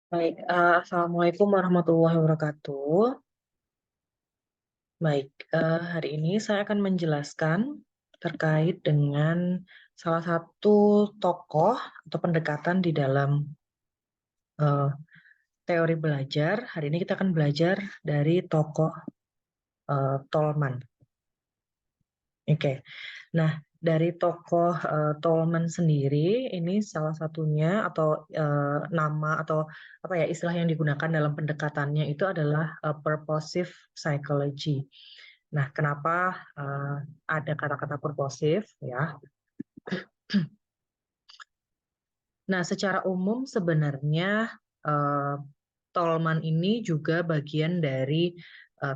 Baik, Assalamualaikum warahmatullahi wabarakatuh. Baik, hari ini saya akan menjelaskan terkait dengan salah satu tokoh atau pendekatan di dalam eh, teori belajar. Hari ini kita akan belajar dari tokoh Tolman. Oke, nah dari tokoh Tolman sendiri ini salah satunya atau nama atau apa ya istilah yang digunakan dalam pendekatannya itu adalah purposive psychology. Nah, kenapa eh, ada kata-kata purposive ya? Nah, secara umum sebenarnya eh, Tolman ini juga bagian dari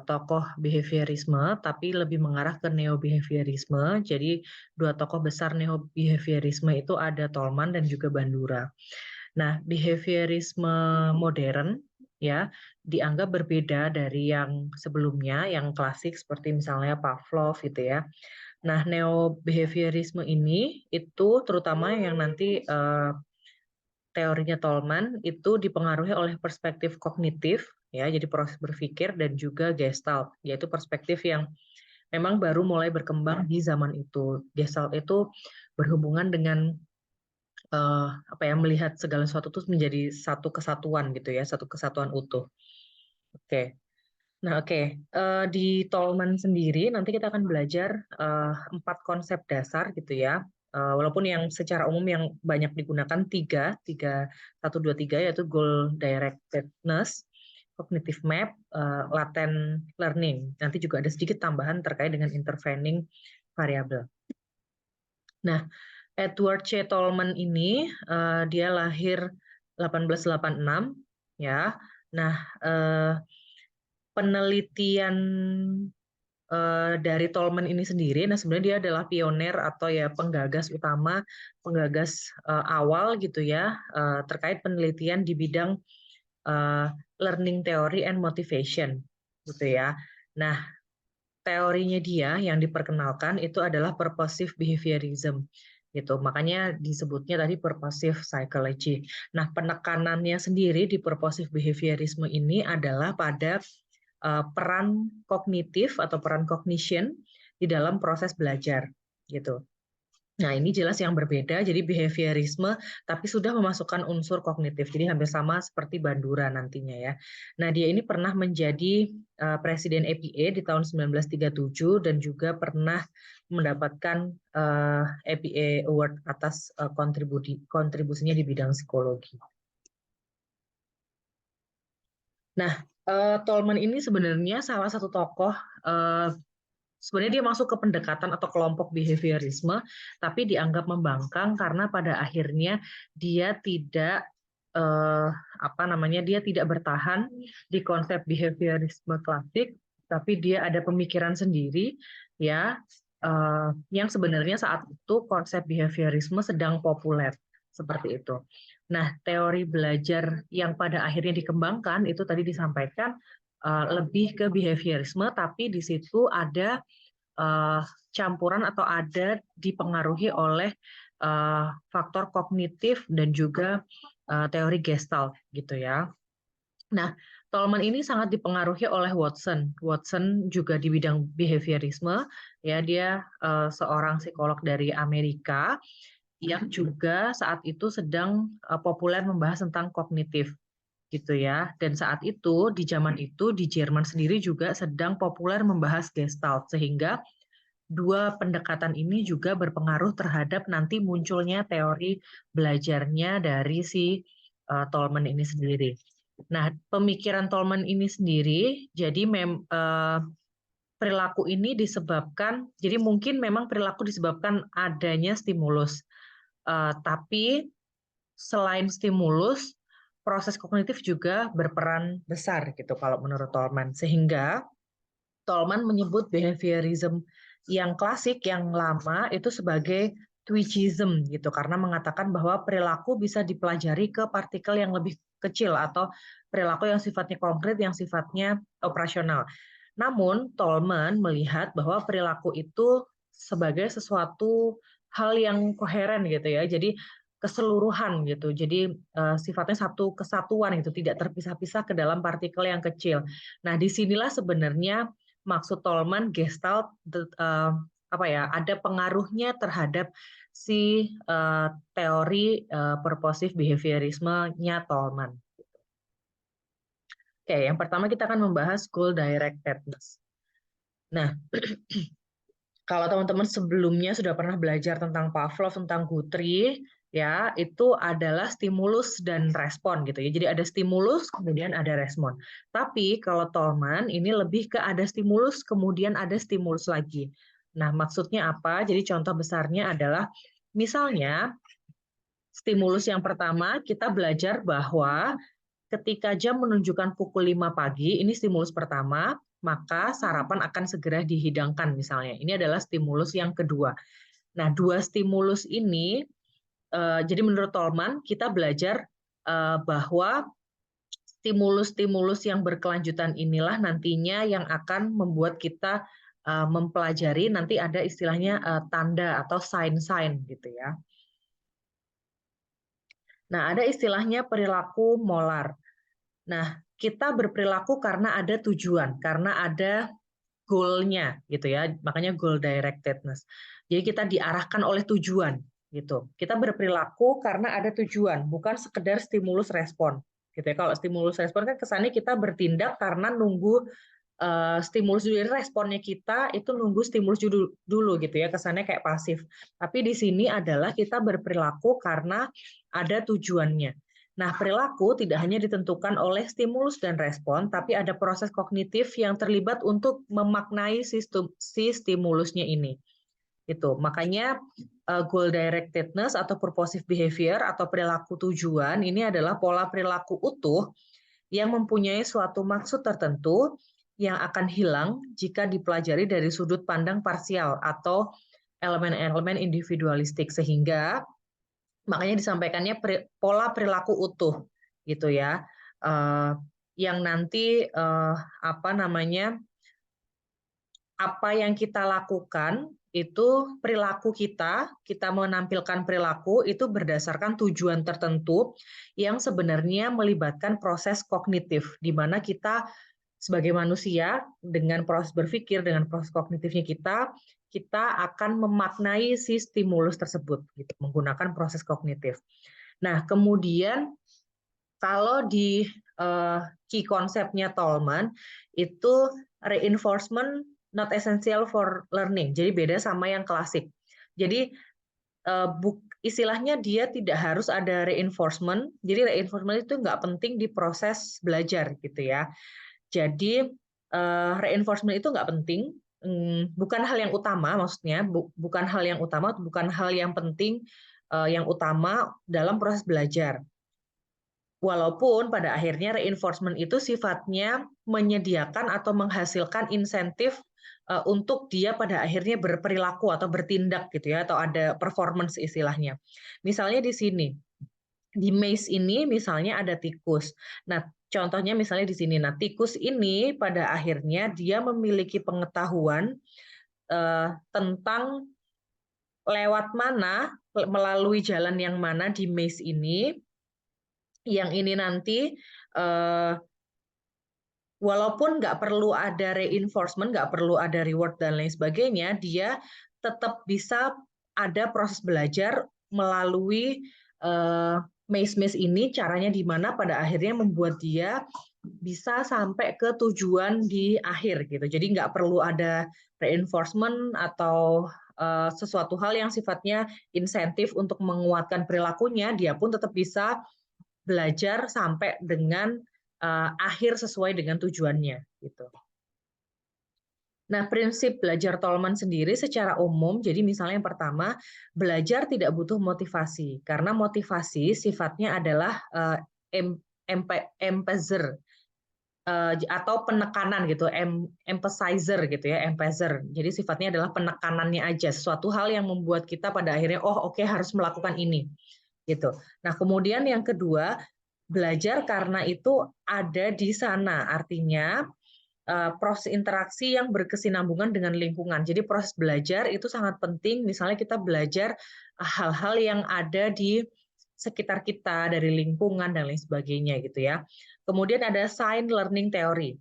tokoh behaviorisme, tapi lebih mengarah ke neo-behaviorisme. Jadi, dua tokoh besar neo-behaviorisme itu ada Tolman dan juga Bandura. Nah, behaviorisme modern ya dianggap berbeda dari yang sebelumnya, yang klasik seperti misalnya Pavlov gitu ya. Nah, neo-behaviorisme ini itu terutama yang nanti teorinya Tolman itu dipengaruhi oleh perspektif kognitif ya, jadi proses berpikir dan juga Gestalt, yaitu perspektif yang memang baru mulai berkembang di zaman itu. Gestalt itu berhubungan dengan apa ya melihat segala sesuatu itu menjadi satu kesatuan gitu ya, satu kesatuan utuh. Oke. Nah, oke. Di Tolman sendiri nanti kita akan belajar empat konsep dasar gitu ya. Walaupun yang secara umum yang banyak digunakan tiga, satu, dua, tiga, yaitu goal directedness, cognitive map, latent learning. Nanti juga ada sedikit tambahan terkait dengan intervening variabel. Nah, Edward C. Tolman ini dia lahir 1886 ya. Nah, penelitian dari Tolman ini sendiri, nah sebenarnya dia adalah pionir atau ya penggagas utama, penggagas awal gitu ya terkait penelitian di bidang uh, learning theory and motivation gitu ya. Nah, teorinya dia yang diperkenalkan itu adalah purposive behaviorism gitu. Makanya disebutnya tadi purposive psychology. Nah, penekanannya sendiri di purposive behaviorism ini adalah pada peran kognitif atau peran cognition di dalam proses belajar gitu. Nah, ini jelas yang berbeda, jadi behaviorisme, tapi sudah memasukkan unsur kognitif, jadi hampir sama seperti Bandura nantinya ya. Nah, dia ini pernah menjadi Presiden EPA di tahun 1937 dan juga pernah mendapatkan EPA Award atas kontribusinya di bidang psikologi. Nah, Tolman ini sebenarnya salah satu tokoh sebenarnya dia masuk ke pendekatan atau kelompok behaviorisme, tapi dianggap membangkang karena pada akhirnya dia tidak eh, apa namanya dia tidak bertahan di konsep behaviorisme klasik, tapi dia ada pemikiran sendiri ya yang sebenarnya saat itu konsep behaviorisme sedang populer seperti itu. Nah, teori belajar yang pada akhirnya dikembangkan itu tadi disampaikan lebih ke behaviorisme, tapi di situ ada uh, campuran atau ada dipengaruhi oleh faktor kognitif dan juga teori Gestalt gitu ya. Nah, Tolman ini sangat dipengaruhi oleh Watson. Watson juga di bidang behaviorisme, ya dia seorang psikolog dari Amerika yang juga saat itu sedang populer membahas tentang kognitif gitu ya. Dan saat itu di zaman itu di Jerman sendiri juga sedang populer membahas Gestalt sehingga dua pendekatan ini juga berpengaruh terhadap nanti munculnya teori belajarnya dari si Tolman ini sendiri. Nah, pemikiran Tolman ini sendiri, jadi perilaku ini disebabkan, jadi mungkin memang perilaku disebabkan adanya stimulus, tapi selain stimulus, proses kognitif juga berperan besar gitu kalau menurut Tolman. Sehingga Tolman menyebut behaviorism yang klasik, yang lama itu sebagai twitchism gitu, karena mengatakan bahwa perilaku bisa dipelajari ke partikel yang lebih kecil atau perilaku yang sifatnya konkret, yang sifatnya operasional. Namun Tolman melihat bahwa perilaku itu sebagai sesuatu hal yang koheren gitu ya. Jadi keseluruhan gitu. Jadi sifatnya satu kesatuan itu tidak terpisah-pisah ke dalam partikel yang kecil. Nah, disinilah sebenarnya maksud Tolman Gestalt apa ya, ada pengaruhnya terhadap si teori purposive behaviorisme-nya Tolman. Oke, yang pertama kita akan membahas goal directedness. Nah, kalau teman-teman sebelumnya sudah pernah belajar tentang Pavlov, tentang Guthrie, ya itu adalah stimulus dan respon gitu ya. Jadi ada stimulus, kemudian ada respon. Tapi kalau Tolman ini lebih ke ada stimulus, kemudian ada stimulus lagi. Nah, maksudnya apa? Jadi contoh besarnya adalah misalnya stimulus yang pertama kita belajar bahwa ketika jam menunjukkan pukul 5 pagi, ini stimulus pertama, maka sarapan akan segera dihidangkan misalnya. Ini adalah stimulus yang kedua. Nah, dua stimulus ini, jadi menurut Tolman, kita belajar bahwa stimulus-stimulus yang berkelanjutan inilah nantinya yang akan membuat kita mempelajari, nanti ada istilahnya tanda atau sign-sign gitu ya. Nah, ada istilahnya perilaku molar. Nah, kita berperilaku karena ada tujuan, karena ada goal-nya gitu ya. Makanya goal directedness. Jadi kita diarahkan oleh tujuan gitu. Kita berperilaku karena ada tujuan, bukan sekedar stimulus respon. Gitu ya. Kalau stimulus respon kan kesannya kita bertindak karena nunggu stimulus dulu. Jadi responnya kita itu nunggu stimulus dulu gitu ya. Kesannya kayak pasif. Tapi di sini adalah kita berperilaku karena ada tujuannya. Nah, perilaku tidak hanya ditentukan oleh stimulus dan respon, tapi ada proses kognitif yang terlibat untuk memaknai si stimulusnya ini. Itu. Makanya goal directedness atau purposive behavior atau perilaku tujuan ini adalah pola perilaku utuh yang mempunyai suatu maksud tertentu yang akan hilang jika dipelajari dari sudut pandang parsial atau elemen-elemen individualistik, sehingga makanya disampaikannya pola perilaku utuh gitu ya, yang nanti apa namanya, apa yang kita lakukan itu perilaku kita menampilkan perilaku itu berdasarkan tujuan tertentu yang sebenarnya melibatkan proses kognitif, di mana kita sebagai manusia dengan proses berpikir, dengan proses kognitifnya kita akan memaknai si stimulus tersebut gitu, menggunakan proses kognitif. Nah, kemudian kalau di key konsepnya Tolman itu reinforcement not essential for learning. Jadi beda sama yang klasik. Jadi istilahnya dia tidak harus ada reinforcement. Jadi reinforcement itu nggak penting di proses belajar gitu ya. Jadi reinforcement itu nggak penting, bukan hal yang utama maksudnya, bukan hal yang utama, bukan hal yang penting yang utama dalam proses belajar. Walaupun pada akhirnya reinforcement itu sifatnya menyediakan atau menghasilkan insentif untuk dia pada akhirnya berperilaku atau bertindak gitu ya, atau ada performance istilahnya. Misalnya di sini, di maze ini misalnya ada tikus. Nah, contohnya misalnya di sini. Nah, tikus ini pada akhirnya dia memiliki pengetahuan tentang lewat mana, melalui jalan yang mana di maze ini, yang ini nanti walaupun nggak perlu ada reinforcement, nggak perlu ada reward dan lain sebagainya, dia tetap bisa ada proses belajar melalui maze-maze ini, caranya di mana pada akhirnya membuat dia bisa sampai ke tujuan di akhir gitu. Jadi nggak perlu ada reinforcement atau sesuatu hal yang sifatnya insentif untuk menguatkan perilakunya, dia pun tetap bisa belajar sampai dengan akhir sesuai dengan tujuannya gitu. Nah, prinsip belajar Tolman sendiri secara umum, jadi misalnya yang pertama, belajar tidak butuh motivasi, karena motivasi sifatnya adalah empathizer atau penekanan gitu, emphasizer gitu ya, empathizer. Jadi sifatnya adalah penekanannya aja, sesuatu hal yang membuat kita pada akhirnya, oh oke, harus melakukan ini gitu. Nah, kemudian yang kedua, belajar karena itu ada di sana, artinya proses interaksi yang berkesinambungan dengan lingkungan. Jadi proses belajar itu sangat penting, misalnya kita belajar hal-hal yang ada di sekitar kita, dari lingkungan dan lain sebagainya gitu ya. Kemudian ada sign learning theory.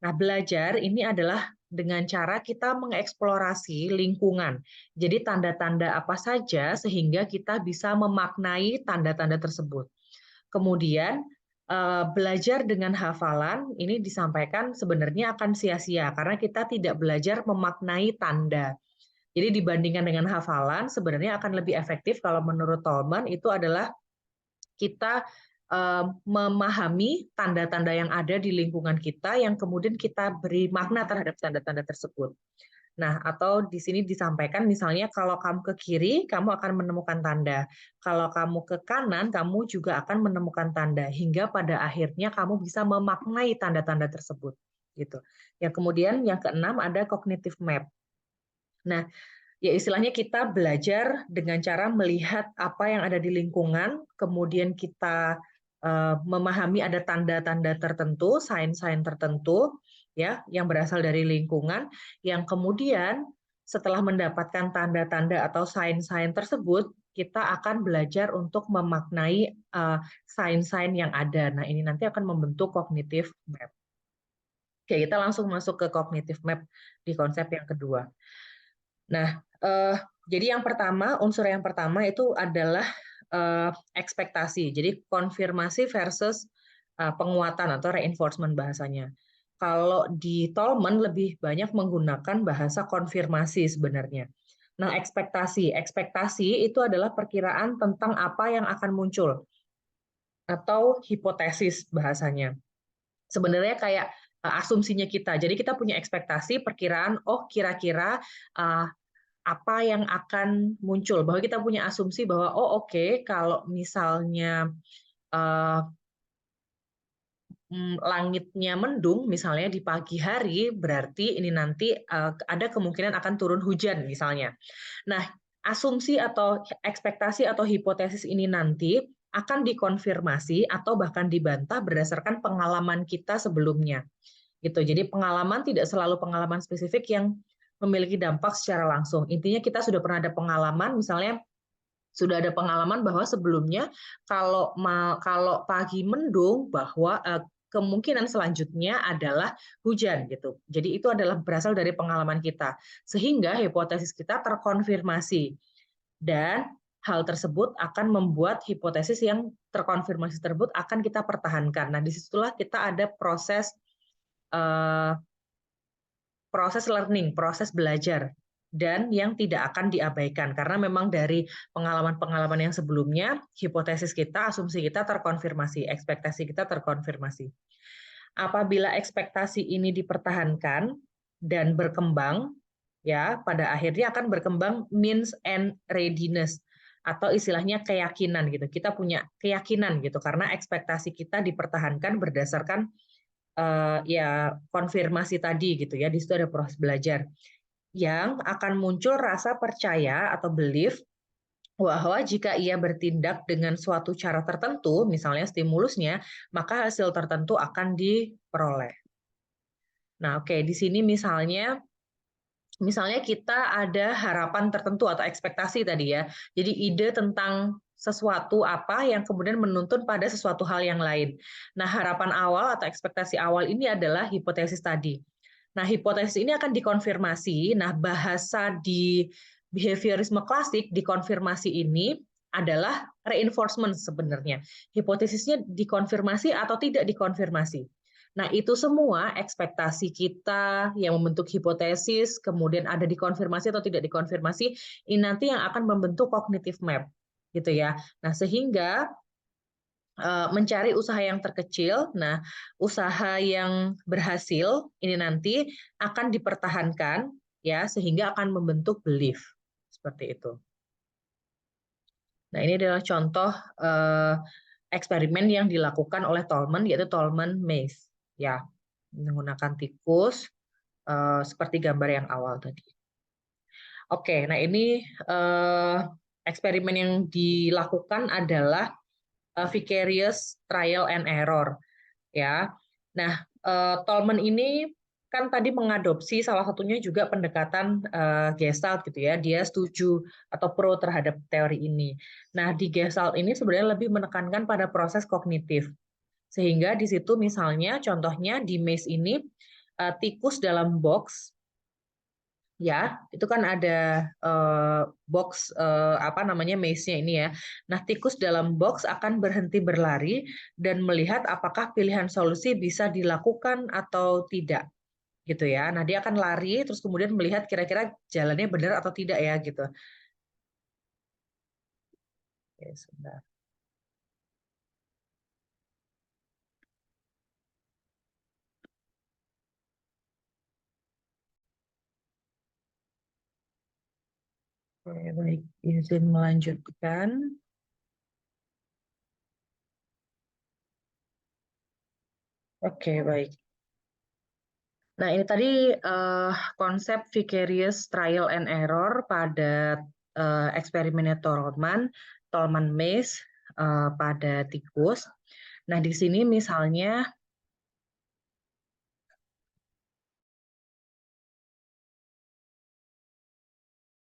Nah, belajar ini adalah dengan cara kita mengeksplorasi lingkungan. Jadi tanda-tanda apa saja sehingga kita bisa memaknai tanda-tanda tersebut. Kemudian belajar dengan hafalan ini disampaikan sebenarnya akan sia-sia karena kita tidak belajar memaknai tanda. Jadi dibandingkan dengan hafalan sebenarnya akan lebih efektif kalau menurut Tolman itu adalah kita memahami tanda-tanda yang ada di lingkungan kita yang kemudian kita beri makna terhadap tanda-tanda tersebut. Nah, atau di sini disampaikan misalnya kalau kamu ke kiri, kamu akan menemukan tanda. Kalau kamu ke kanan, kamu juga akan menemukan tanda hingga pada akhirnya kamu bisa memaknai tanda-tanda tersebut. Gitu. Yang kemudian yang keenam ada cognitive map. Nah, ya istilahnya kita belajar dengan cara melihat apa yang ada di lingkungan, kemudian kita memahami ada tanda-tanda tertentu, sign-sign tertentu, ya, yang berasal dari lingkungan, yang kemudian setelah mendapatkan tanda-tanda atau sign-sign tersebut, kita akan belajar untuk memaknai sign-sign yang ada. Nah, ini nanti akan membentuk cognitive map. Oke, kita langsung masuk ke cognitive map di konsep yang kedua. Nah, jadi unsur yang pertama itu adalah ekspektasi. Jadi konfirmasi versus penguatan atau reinforcement bahasanya. Kalau di Tolman lebih banyak menggunakan bahasa konfirmasi sebenarnya. Nah, ekspektasi itu adalah perkiraan tentang apa yang akan muncul atau hipotesis bahasanya. Sebenarnya kayak asumsinya kita. Jadi kita punya ekspektasi, perkiraan, oh kira-kira apa yang akan muncul, bahwa kita punya asumsi bahwa oh oke, kalau misalnya langitnya mendung misalnya di pagi hari berarti ini nanti ada kemungkinan akan turun hujan misalnya. Nah, asumsi atau ekspektasi atau hipotesis ini nanti akan dikonfirmasi atau bahkan dibantah berdasarkan pengalaman kita sebelumnya. Gitu. Jadi pengalaman tidak selalu pengalaman spesifik yang memiliki dampak secara langsung. Intinya kita sudah pernah ada pengalaman, misalnya sudah ada pengalaman bahwa sebelumnya kalau pagi mendung bahwa kemungkinan selanjutnya adalah hujan gitu. Jadi itu adalah berasal dari pengalaman kita. Sehingga hipotesis kita terkonfirmasi dan hal tersebut akan membuat hipotesis yang terkonfirmasi tersebut akan kita pertahankan. Nah, disitulah kita ada proses learning, proses belajar, dan yang tidak akan diabaikan. Karena memang dari pengalaman-pengalaman yang sebelumnya, hipotesis kita, asumsi kita terkonfirmasi, ekspektasi kita terkonfirmasi. Apabila ekspektasi ini dipertahankan dan berkembang, ya pada akhirnya akan berkembang means and readiness, atau istilahnya keyakinan gitu. Kita punya keyakinan gitu karena ekspektasi kita dipertahankan berdasarkan ya konfirmasi tadi gitu ya. Di situ ada proses belajar yang akan muncul rasa percaya atau belief bahwa jika ia bertindak dengan suatu cara tertentu, misalnya stimulusnya, maka hasil tertentu akan diperoleh. Nah, oke, di sini misalnya kita ada harapan tertentu atau ekspektasi tadi ya. Jadi ide tentang sesuatu apa yang kemudian menuntun pada sesuatu hal yang lain. Nah, harapan awal atau ekspektasi awal ini adalah hipotesis tadi. Nah, hipotesis ini akan dikonfirmasi. Nah, bahasa di behaviorisme klasik dikonfirmasi ini adalah reinforcement sebenarnya. Hipotesisnya dikonfirmasi atau tidak dikonfirmasi. Nah, itu semua ekspektasi kita yang membentuk hipotesis, kemudian ada dikonfirmasi atau tidak dikonfirmasi, ini nanti yang akan membentuk cognitive map, gitu ya. Nah, sehingga mencari usaha yang terkecil, nah usaha yang berhasil ini nanti akan dipertahankan, ya, sehingga akan membentuk belief seperti itu. Nah, ini adalah contoh eksperimen yang dilakukan oleh Tolman, yaitu Tolman Maze, ya, menggunakan tikus seperti gambar yang awal tadi. Oke, nah ini eksperimen yang dilakukan adalah vicarious trial and error, ya. Nah, Tolman ini kan tadi mengadopsi salah satunya juga pendekatan Gestalt gitu ya. Dia setuju atau pro terhadap teori ini. Nah, di Gestalt ini sebenarnya lebih menekankan pada proses kognitif. Sehingga di situ misalnya contohnya di maze ini tikus dalam box ya, itu kan ada box apa namanya maze-nya ini ya. Nah, tikus dalam box akan berhenti berlari dan melihat apakah pilihan solusi bisa dilakukan atau tidak gitu ya. Nah, dia akan lari terus kemudian melihat kira-kira jalannya benar atau tidak ya gitu. Oke, sebentar. Oke, baik, izin melanjutkan. Oke, baik. Nah, ini tadi konsep vicarious trial and error pada eksperimennya Tolman Maze pada tikus. Nah, di sini misalnya